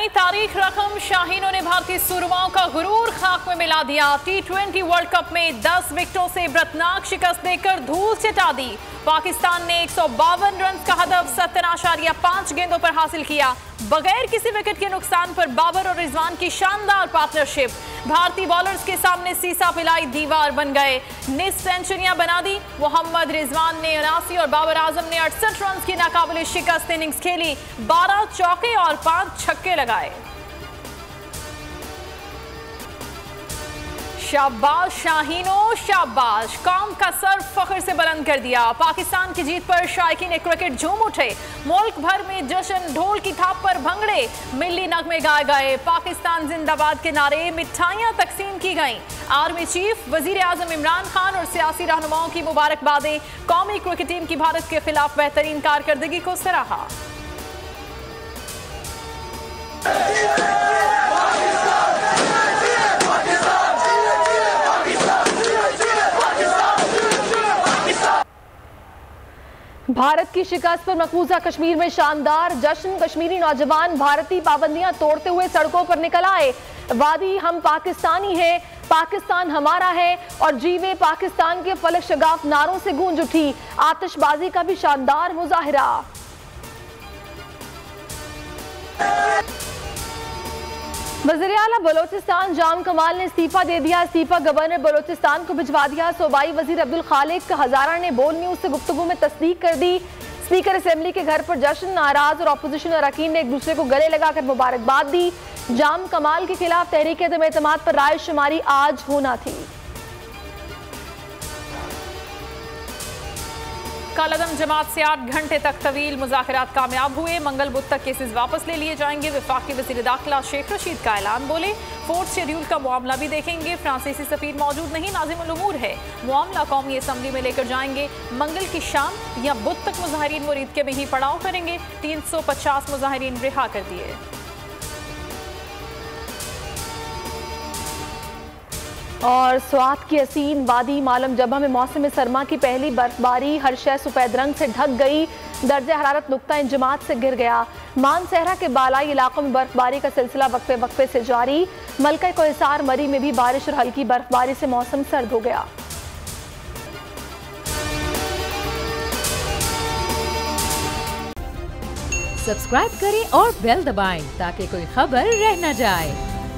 नई तारीख रकम शाहीनों ने भारतीय सुरमाओं का गुरूर खाक में मिला दिया। T20 वर्ल्ड कप में 10 विकेटों से इबरतनाक शिकस्त देकर धूल चटा दी। पाकिस्तान ने 152 रन का हदफ 17.5 गेंदों पर हासिल किया। बगैर किसी विकेट के नुकसान पर बाबर और रिजवान की शानदार पार्टनरशिप भारतीय बॉलर्स के सामने सीसा पिलाई दीवार बन गए। निस सेंचुरियां बना दी। मोहम्मद रिजवान ने 79 और बाबर आजम ने 68 रन की नाकाबिले शिकस्त इनिंग्स खेली। 12 चौके और 5 छक्के लगाए। शाबाश शाहीनों शाबाश, कौम का सर फख्र से बुलंद कर दिया। पाकिस्तान की जीत पर शायकीन क्रिकेट झूम उठे। मुल्क भर में जश्न, ढोल की थाप पर भंगड़े, मिली नगमे गाए गए। पाकिस्तान जिंदाबाद के नारे, मिठाइयां तकसीम की गईं। आर्मी चीफ वजीर आजम इमरान खान और सियासी रहनुमाओं की मुबारकबादें। कौमी क्रिकेट टीम की भारत के खिलाफ बेहतरीन कारकर्दगी को सराहा। भारत की शिकस्त पर मकबूजा कश्मीर में शानदार जश्न। कश्मीरी नौजवान भारतीय पाबंदियां तोड़ते हुए सड़कों पर निकल आए। वादी हम पाकिस्तानी हैं, पाकिस्तान हमारा है और जीवे पाकिस्तान के फलक शगाफ नारों से गूंज उठी। आतिशबाजी का भी शानदार मुजाहिरा। वज़ीर आला बलोचिस्तान जाम कमाल ने इस्तीफा दे दिया। इस्तीफा गवर्नर बलोचिस्तान को भिजवा दिया। सूबाई वजीर अब्दुल खालिक हजारा ने बोल न्यूज से गुफ्तगू में तस्दीक कर दी। स्पीकर असेंबली के घर पर जश्न, नाराज और अपोजिशन अरकान ने एक दूसरे को गले लगाकर मुबारकबाद दी। जाम कमाल के खिलाफ तहरीक अदम एतमाद पर राय शुमारी आज होना थी। कल अदम जमात से 8 घंटे तक तवील मुज़ाकरात कामयाब हुए। मंगल बुध तक केसेस वापस ले लिए जाएंगे। वफाकी वज़ीर दाखिला शेख रशीद का ऐलान। बोले 4th शेड्यूल का मामला भी देखेंगे। फ्रांसीसी सफीर मौजूद नहीं, नाज़िमुल उमूर है। मामला कौमी असम्बली में लेकर जाएंगे। मंगल की शाम या बुध तक मुजाहिरीन मुरीद के में ही पड़ाव करेंगे। 350 मुजाहिरीन रिहा कर दिए। और स्वात की हसीन वादी मालम जबा में मौसम सरमा की पहली बर्फबारी। हर शय सफेद रंग से ढक गई। दर्जा हरारत नुक्ता इंजमात से गिर गया। मानसहरा के बालाई इलाकों में बर्फबारी का सिलसिला वक्फे वक्फे से जारी। मलका को हिसार मरी में भी बारिश और हल्की बर्फबारी से मौसम सर्द हो गया। सब्सक्राइब करें और बेल दबाएं ताकि कोई खबर रह न जाए।